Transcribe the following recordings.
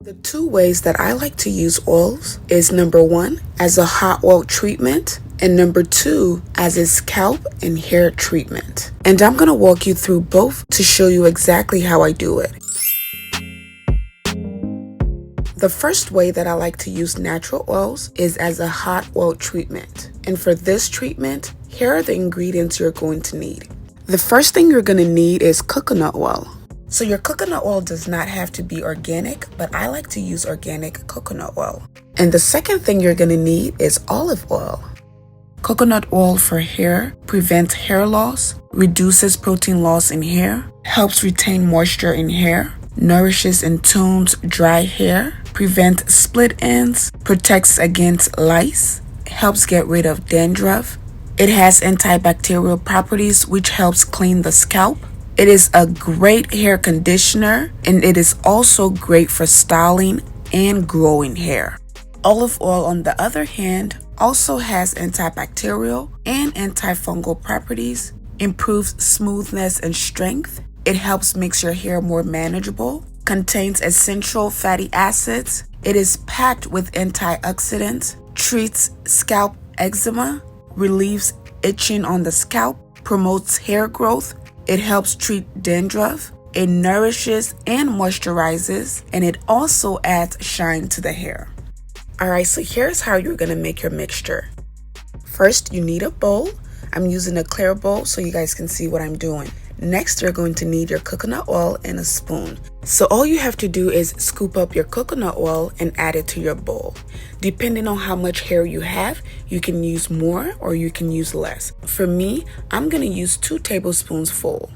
The two ways that I like to use oils is number one, as a hot oil treatment, and number two, as a scalp and hair treatment. And I'm going to walk you through both to show you exactly how I do it. The first way that I like to use natural oils is as a hot oil treatment. And for this treatment, here are the ingredients you're going to need. The first thing you're going to need is coconut oil. So your coconut oil does not have to be organic, but I like to use organic coconut oil. And the second thing you're going to need is olive oil. Coconut oil for hair prevents hair loss, reduces protein loss in hair, helps retain moisture in hair, nourishes and tones dry hair, prevents split ends, protects against lice, helps get rid of dandruff. It has antibacterial properties which helps clean the scalp. It is a great hair conditioner, and it is also great for styling and growing hair. Olive oil, on the other hand, also has antibacterial and antifungal properties, improves smoothness and strength. It helps makes your hair more manageable, contains essential fatty acids. It is packed with antioxidants, treats scalp eczema, relieves itching on the scalp, promotes hair growth. It helps treat dandruff, it nourishes and moisturizes, and it also adds shine to the hair. Alright, so here's how you're going to make your mixture. First, you need a bowl. I'm using a clear bowl so you guys can see what I'm doing. Next, you're going to need your coconut oil and a spoon. So all you have to do is scoop up your coconut oil and add it to your bowl. Depending on how much hair you have, you can use more or you can use less. For me, I'm going to use 2 tablespoons full.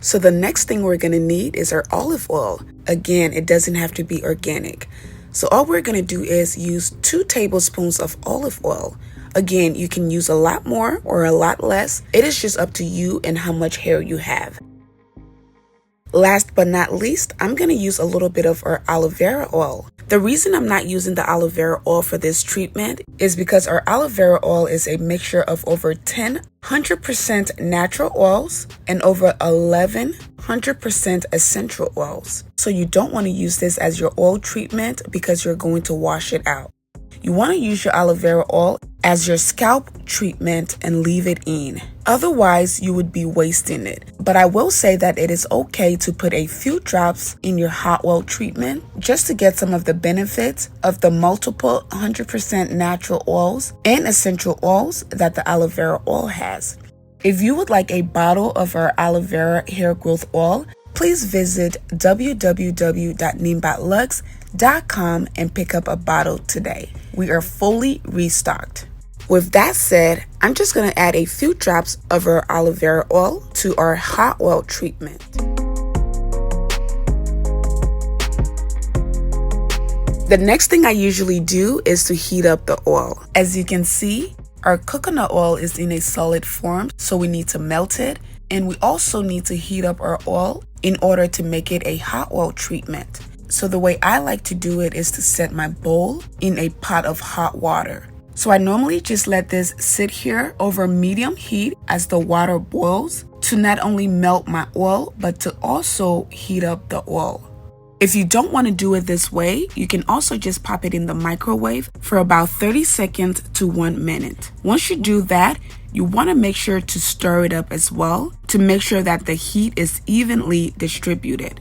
So the next thing we're going to need is our olive oil. Again, it doesn't have to be organic. So all we're going to do is use 2 tablespoons of olive oil. Again, you can use a lot more or a lot less. It is just up to you and how much hair you have. Last but not least, I'm going to use a little bit of our aloe vera oil. The reason I'm not using the aloe vera oil for this treatment is because our aloe vera oil is a mixture of over 10 100% natural oils and over 11 100% essential oils. So you don't want to use this as your oil treatment because you're going to wash it out. You want to use your aloe vera oil as your scalp treatment and leave it in. Otherwise, you would be wasting it. But I will say that it is okay to put a few drops in your hot oil treatment just to get some of the benefits of the multiple 100% natural oils and essential oils that the aloe vera oil has. If you would like a bottle of our aloe vera hair growth oil, please visit www.neembatlux.com and pick up a bottle today. We are fully restocked. With that said, I'm just going to add a few drops of our aloe vera oil to our hot oil treatment. The next thing I usually do is to heat up the oil. As you can see, our coconut oil is in a solid form, so we need to melt it. And we also need to heat up our oil in order to make it a hot oil treatment. So the way I like to do it is to set my bowl in a pot of hot water. So I normally just let this sit here over medium heat as the water boils to not only melt my oil, but to also heat up the oil. If you don't want to do it this way, you can also just pop it in the microwave for about 30 seconds to 1 minute. Once you do that, you want to make sure to stir it up as well to make sure that the heat is evenly distributed.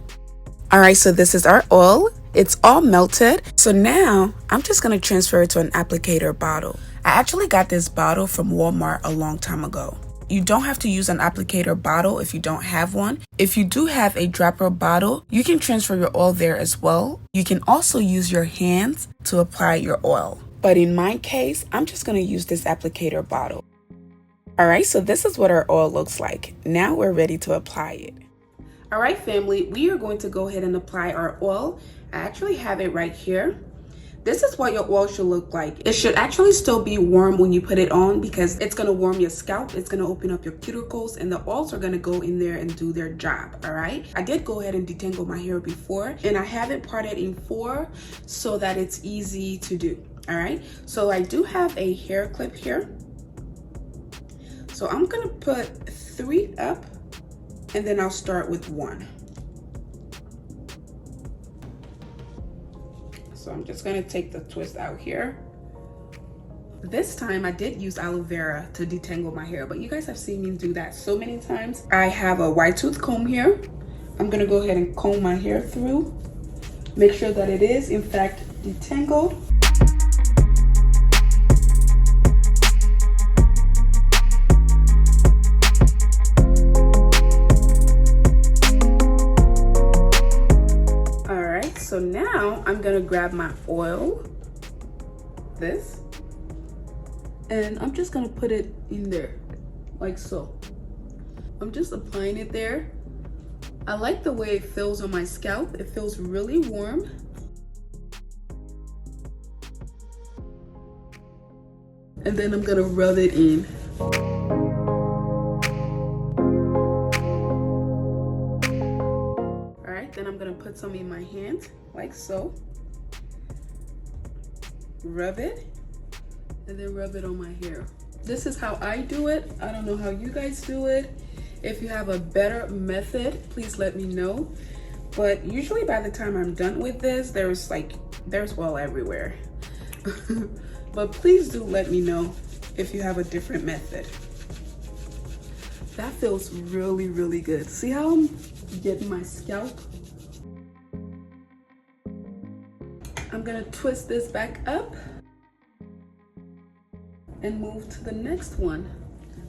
Alright, so this is our oil. It's all melted. So now I'm just going to transfer it to an applicator bottle. I actually got this bottle from Walmart a long time ago. You don't have to use an applicator bottle if you don't have one. If you do have a dropper bottle, you can transfer your oil there as well. You can also use your hands to apply your oil. But in my case, I'm just going to use this applicator bottle. Alright, so this is what our oil looks like. Now we're ready to apply it. Alright family, we are going to go ahead and apply our oil. I actually have it right here. This is what your oil should look like. It should actually still be warm when you put it on because it's going to warm your scalp. It's going to open up your cuticles and the oils are going to go in there and do their job. Alright, I did go ahead and detangle my hair before and I have it parted in 4 so that it's easy to do. Alright, so I do have a hair clip here. So I'm going to put 3 up and then I'll start with 1. So I'm just gonna take the twist out here. This time I did use aloe vera to detangle my hair, but you guys have seen me do that so many times. I have a wide tooth comb here. I'm gonna go ahead and comb my hair through. Make sure that it is in fact detangled. All right, so now I'm gonna grab my oil, this, and I'm just gonna put it in there, like so. I'm just applying it there. I like the way it feels on my scalp. It feels really warm. And then I'm gonna rub it in. All right, then I'm gonna put some in my hand, like so. Rub it, and then rub it on my hair. This is how I do it. I don't know how you guys do it. If you have a better method, please let me know. But usually by the time I'm done with this, there's oil everywhere. But please do let me know if you have a different method. That feels really, really good. See how I'm getting my scalp? I'm gonna twist this back up and move to the next one.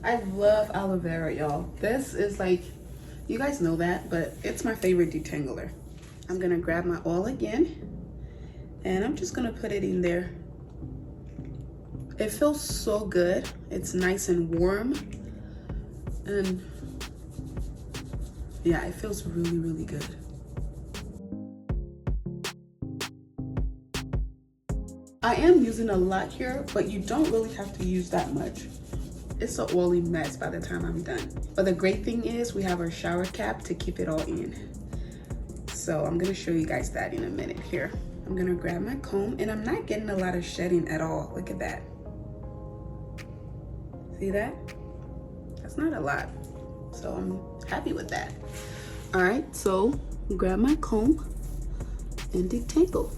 I love aloe vera, y'all. This is like, you guys know that, but it's my favorite detangler. I'm gonna grab my oil again, and I'm just gonna put it in there. It feels so good. It's nice and warm, and yeah, it feels really, really good. I am using a lot here, but you don't really have to use that much. It's an oily mess by the time I'm done. But the great thing is we have our shower cap to keep it all in. So I'm gonna show you guys that in a minute here. I'm gonna grab my comb, and I'm not getting a lot of shedding at all. Look at that. See that? That's not a lot. So I'm happy with that. All right, so grab my comb and detangle.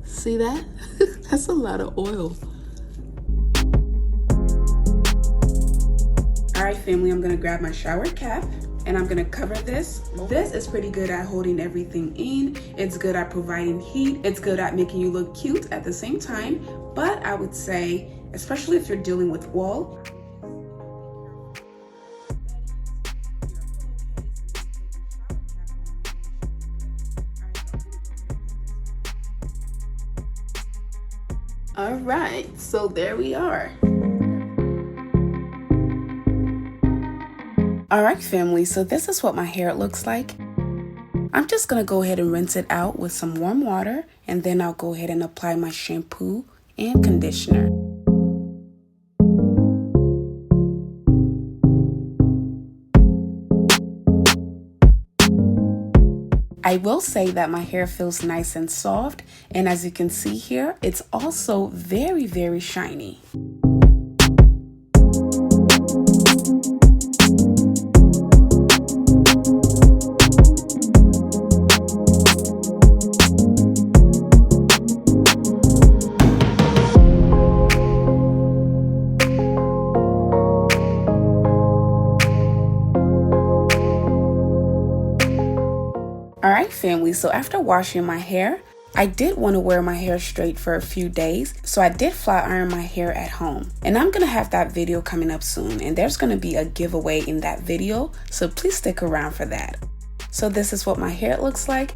See that? That's a lot of oil. All right, family, I'm gonna grab my shower cap and I'm gonna cover this. This is pretty good at holding everything in. It's good at providing heat. It's good at making you look cute at the same time. But I would say, especially if you're dealing with oil, all right, so there we are. All right, family, so this is what my hair looks like. I'm just gonna go ahead and rinse it out with some warm water, and then I'll go ahead and apply my shampoo and conditioner. I will say that my hair feels nice and soft, and as you can see here, it's also very, very shiny. Alright, family, so after washing my hair, I did want to wear my hair straight for a few days, so I did flat iron my hair at home. And I'm going to have that video coming up soon, and there's going to be a giveaway in that video, so please stick around for that. So this is what my hair looks like.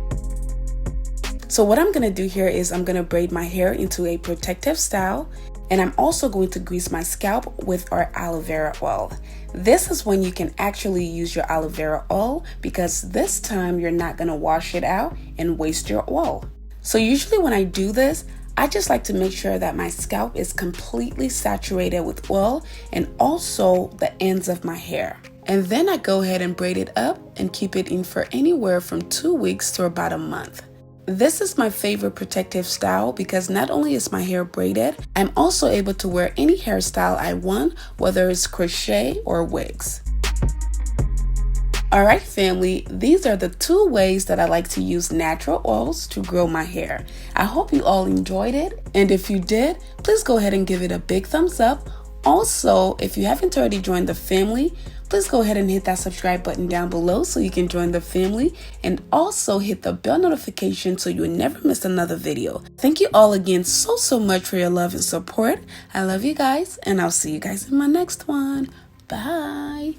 So what I'm going to do here is I'm going to braid my hair into a protective style, and I'm also going to grease my scalp with our aloe vera oil. This is when you can actually use your aloe vera oil, because this time you're not going to wash it out and waste your oil. So usually when I do this, I just like to make sure that my scalp is completely saturated with oil and also the ends of my hair. And then I go ahead and braid it up and keep it in for anywhere from 2 weeks to about a month. This is my favorite protective style because not only is my hair braided, I'm also able to wear any hairstyle I want, whether it's crochet or wigs. Alright family, these are the 2 ways that I like to use natural oils to grow my hair. I hope you all enjoyed it, and if you did, please go ahead and give it a big thumbs up. Also, if you haven't already joined the family, please go ahead and hit that subscribe button down below so you can join the family, and also hit the bell notification so you will never miss another video. Thank you all again so much for your love and support. I love you guys, and I'll see you guys in my next one. Bye.